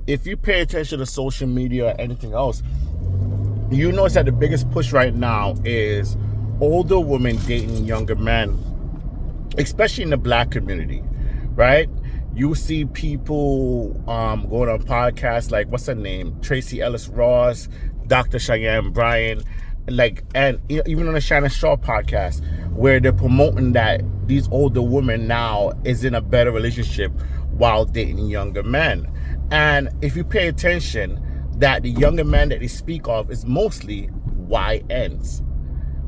If you pay attention to social media or anything else, you notice that the biggest push right now is older women dating younger men, especially in the black community, right? You see people going on podcasts like, what's her name, Tracy Ellis Ross, Dr. Cheyenne Bryan, and even on the Shannon Sharpe podcast, where they're promoting that these older women now is in a better relationship while dating younger men. And if you pay attention, that the younger men that they speak of is mostly YNs,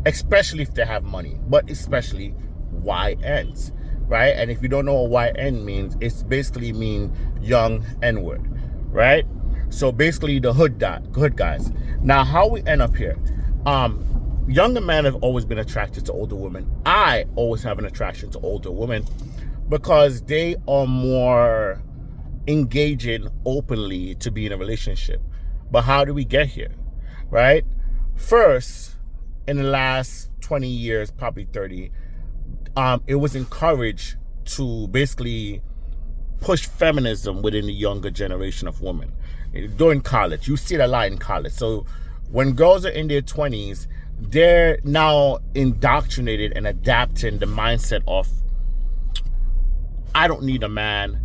especially if they have money, but especially YNs, right? And if you don't know what YN means, it's basically mean young N-word, right? So basically the hood guys. Now, how we end up here? Younger men have always been attracted to older women. I always have an attraction to older women because they are more engaging openly to be in a relationship. But how do we get here, right? First, in the last 20 years, probably 30, it was encouraged to basically push feminism within the younger generation of women. During college, you see it a lot in college. So when girls are in their 20s, they're now indoctrinated and adapting the mindset of, I don't need a man.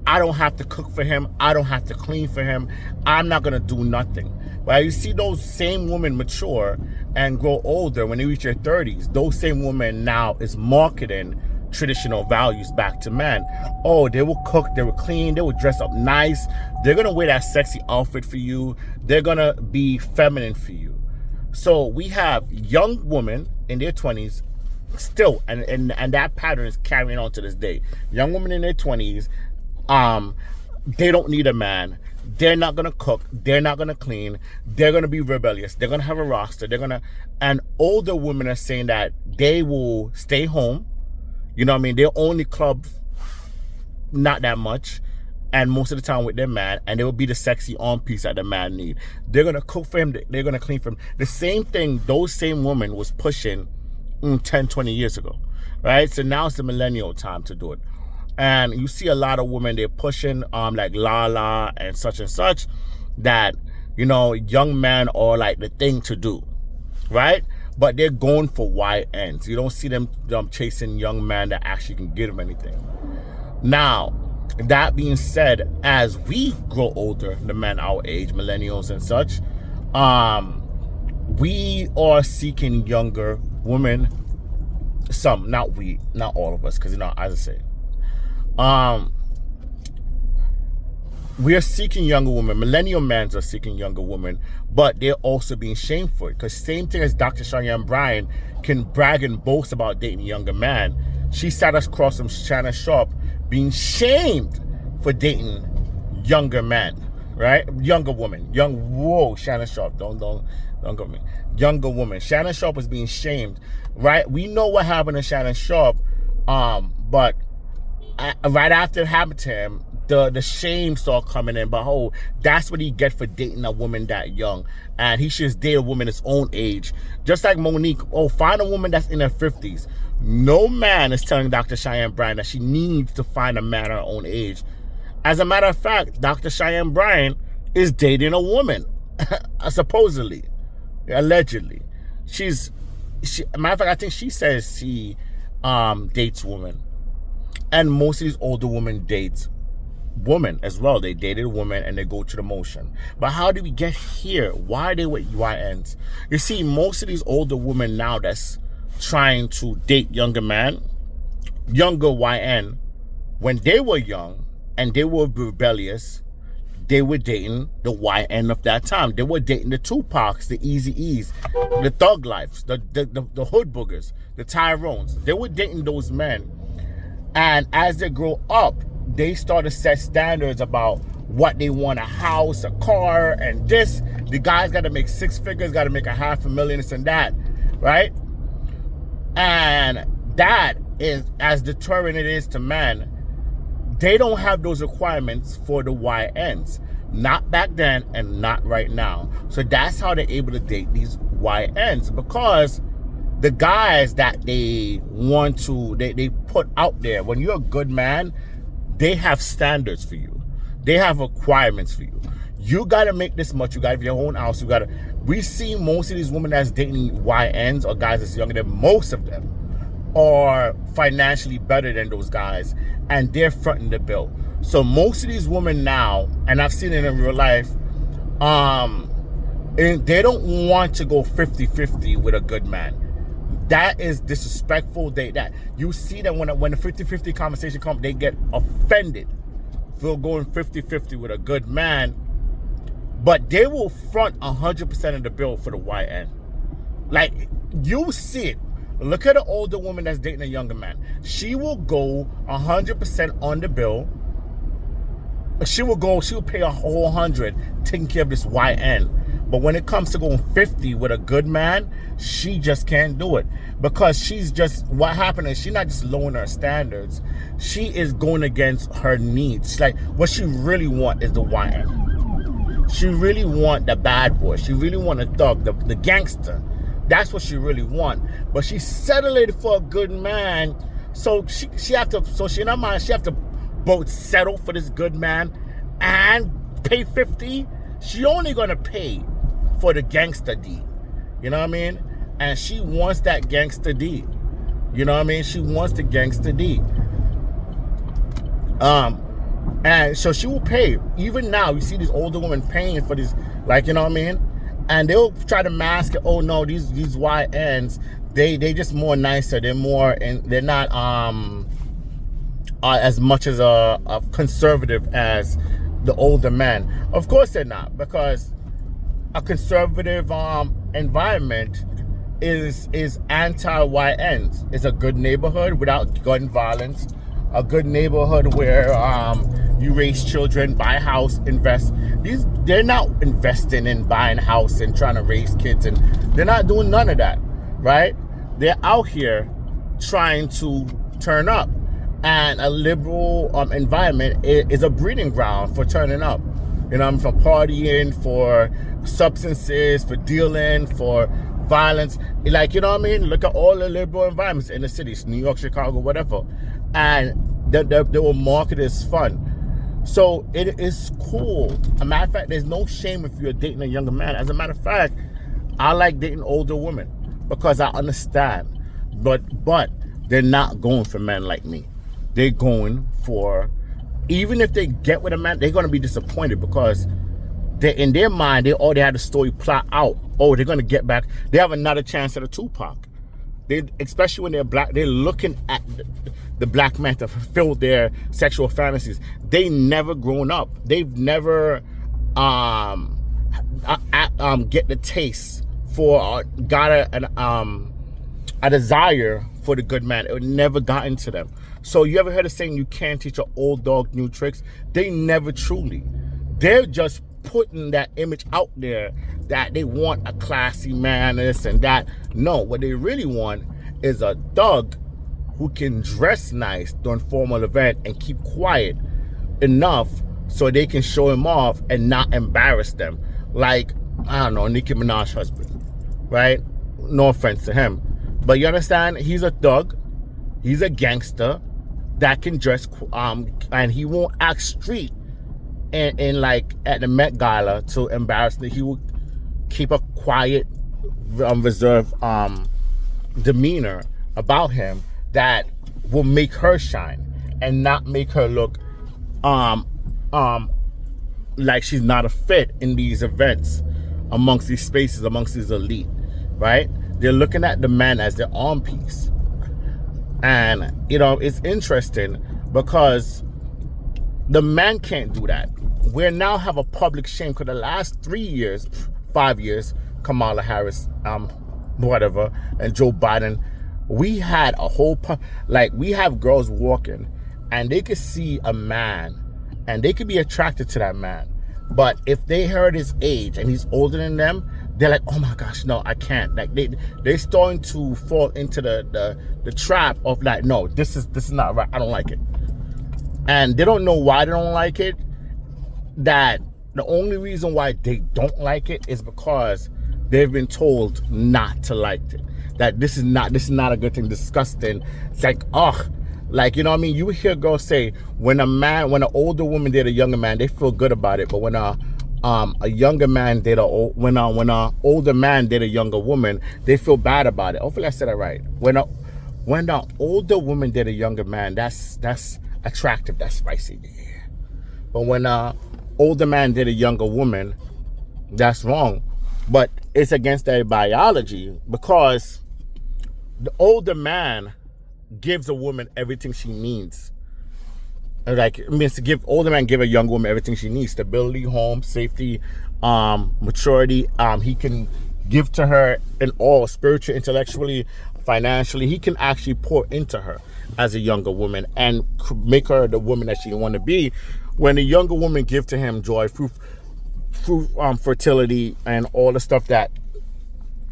I don't have to cook for him. I don't have to clean for him. I'm not going to do nothing. But you see those same women mature and grow older when they reach their 30s. Those same women now is marketing traditional values back to men. Oh, they will cook, they will clean, they will dress up nice. They're going to wear that sexy outfit for you. They're going to be feminine for you. So we have young women in their 20s still, and that pattern is carrying on to this day. Young women in their 20s, they don't need a man. They're not gonna cook. They're not gonna clean. They're gonna be rebellious. They're gonna have a roster. And older women are saying that they will stay home. You know what I mean? They'll only club not that much, and most of the time with their man, and they will be the sexy arm piece that the man need. They're gonna cook for him. They're gonna clean for him. The same thing those same women was pushing 10, 20 years ago, right? So now it's the millennial time to do it. And you see a lot of women, they're pushing like Lala and such, that, you know, young men are like the thing to do, right? But they're going for YNs. You don't see them chasing young men that actually can give them anything. Now, that being said, as we grow older, the men our age, millennials and such, we are seeking younger women. Some, not all of us, because, you know, as I say, we are seeking younger women. Millennial men are seeking younger women, but they're also being shamed for it. Because same thing as Dr. Cheyenne Bryan can brag and boast about dating a younger man, she sat us across from Shannon Sharpe being shamed for dating younger men, right? Younger women. Shannon Sharpe, don't go me. Younger woman. Shannon Sharpe was being shamed, right? We know what happened to Shannon Sharpe, but right after it happened to him, the shame started coming in. But that's what he get for dating a woman that young. And he should just date a woman his own age. Just like Monique, find a woman that's in her 50s. No man is telling Dr. Cheyenne Bryan that she needs to find a man her own age. As a matter of fact, Dr. Cheyenne Bryan is dating a woman, supposedly, allegedly. Matter of fact, I think she says she dates women. And most of these older women date women as well. They dated a woman and they go through the motion. But how did we get here? Why are they with YNs? You see, most of these older women now that's trying to date younger men, younger YN, when they were young and they were rebellious, they were dating the YN of that time. They were dating the Tupacs, the Eazy-E's, the Thug Lifes, the Hood Boogers, the Tyrones. They were dating those men. And as they grow up, they start to set standards about what they want, a house, a car, and this. The guy's got to make 6 figures, got to make $500,000, this and that, right? And that is, as deterrent it is to men, they don't have those requirements for the YNs. Not back then and not right now. So that's how they're able to date these YNs, because the guys that they want to, they put out there, when you're a good man, they have standards for you. They have requirements for you. You got to make this much. You got to have your own house. You got to. We see most of these women that's dating YNs or guys that's younger than most of them are financially better than those guys, and they're fronting the bill. So most of these women now, and I've seen it in real life, and they don't want to go 50-50 with a good man. That is disrespectful. That you see that when the 50-50 conversation comes, they get offended for going 50-50 with a good man. But they will front 100% of the bill for the YN. Like, you see it. Look at an older woman that's dating a younger man. She will go 100% on the bill. She will pay a whole 100 taking care of this YN. But when it comes to going 50 with a good man, she just can't do it. Because what happened is she's not just lowering her standards. She is going against her needs. Like, what she really want is the YN. She really want the bad boy. She really want a thug, the gangster. That's what she really want. But she settled it for a good man. So she have to. So she in her mind, she have to both settle for this good man and pay 50. She only gonna pay for the gangster D. You know what I mean? And she wants that gangster D. You know what I mean? She wants the gangster D. And so she will pay. Even now, you see these older women paying for this, like, you know what I mean? And they'll try to mask it. Oh no, these YNs, they just more nicer. They're more, and they're not as much as a conservative as the older men. Of course they're not, because a conservative environment is anti-YNs. It's a good neighborhood without gun violence. A good neighborhood where you raise children, buy a house, invest. They're not investing in buying a house and trying to raise kids, and they're not doing none of that, right? They're out here trying to turn up, and a liberal environment is a breeding ground for turning up. You know, for partying, for substances, for dealing, for violence. Like, you know what I mean? Look at all the liberal environments in the cities, New York, Chicago, whatever. And they will market it as fun. So it is cool. As a matter of fact, there's no shame if you're dating a younger man. As a matter of fact, I like dating older women because I understand. But they're not going for men like me. They're going for, even if they get with a man, they're going to be disappointed because in their mind, they already had the story plot out. Oh, they're going to get back. They have another chance at a Tupac. Especially when they're black, they're looking at the black man to fulfill their sexual fantasies. They never grown up. They've never get the taste for got a desire for the good man. It never got into them. So you ever heard of saying you can't teach an old dog new tricks? They never truly. They're just putting that image out there that they want a classy man, this and that. No, what they really want is a thug who can dress nice during formal event and keep quiet enough so they can show him off and not embarrass them. Like, I don't know, Nicki Minaj's husband, right? No offense to him, but you understand, he's a thug, he's a gangster that can dress, and he won't act street and like at the Met Gala to embarrass them. He will keep a quiet, reserved demeanor about him that will make her shine and not make her look like she's not a fit in these events, amongst these spaces, amongst these elite, right? They're looking at the man as their arm piece. And, you know, it's interesting because the man can't do that. We now have a public shame because the last 5 years, Kamala Harris, whatever, and Joe Biden, we had a whole, we have girls walking and they could see a man and they could be attracted to that man. But if they heard his age and he's older than them, they're like, oh my gosh, no, I can't. Like they're starting to fall into the trap of like, no, this is not right. I don't like it. And they don't know why they don't like it. That the only reason why they don't like it is because they've been told not to like it. That this is not a good thing, disgusting. It's like, Like, you know what I mean? You hear girls say when an older woman date a younger man, they feel good about it. But when a younger man date when a older man date a younger woman, they feel bad about it. Hopefully I said that right. When an older woman date a younger man, that's attractive, that's spicy. Yeah. But when a older man date a younger woman, that's wrong. But it's against their biology, because the older man gives a woman everything she needs. Like, it means to give older man give a young woman everything she needs: stability, home, safety, maturity. He can give to her in all, spiritually, intellectually, financially. He can actually pour into her as a younger woman and make her the woman that she want to be. When a younger woman give to him joy, fertility, and all the stuff that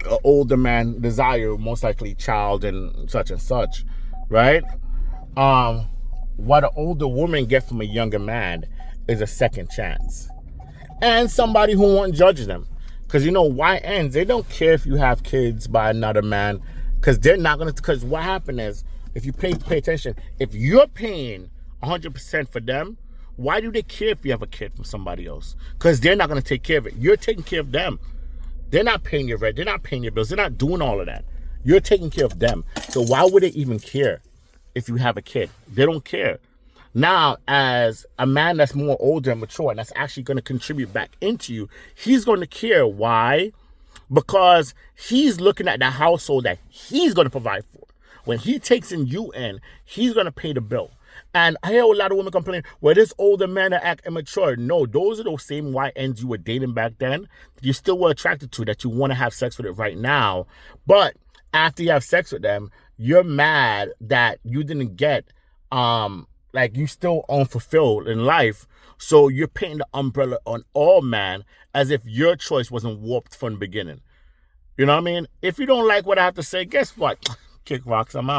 an older man desire, most likely child and such, right? What an older woman get from a younger man is a second chance, and somebody who won't judge them. Because you know, YNs, they don't care if you have kids by another man, because they're not gonna. Because what happened is, if you pay attention, if you're paying 100% for them, why do they care if you have a kid from somebody else? Because they're not gonna take care of it. You're taking care of them. They're not paying your rent. They're not paying your bills. They're not doing all of that. You're taking care of them. So why would they even care if you have a kid? They don't care. Now, as a man that's more older and mature, and that's actually going to contribute back into you, he's going to care. Why? Because he's looking at the household that he's going to provide for. When he takes you in, he's going to pay the bill. And I hear a lot of women complain, well, this older man that act immature. No, those are those same YNs you were dating back then. You still were attracted to, that you want to have sex with it right now. But after you have sex with them, you're mad that you didn't get, like, you still unfulfilled in life. So you're painting the umbrella on all man as if your choice wasn't warped from the beginning. You know what I mean? If you don't like what I have to say, guess what? Kick rocks, I'm out.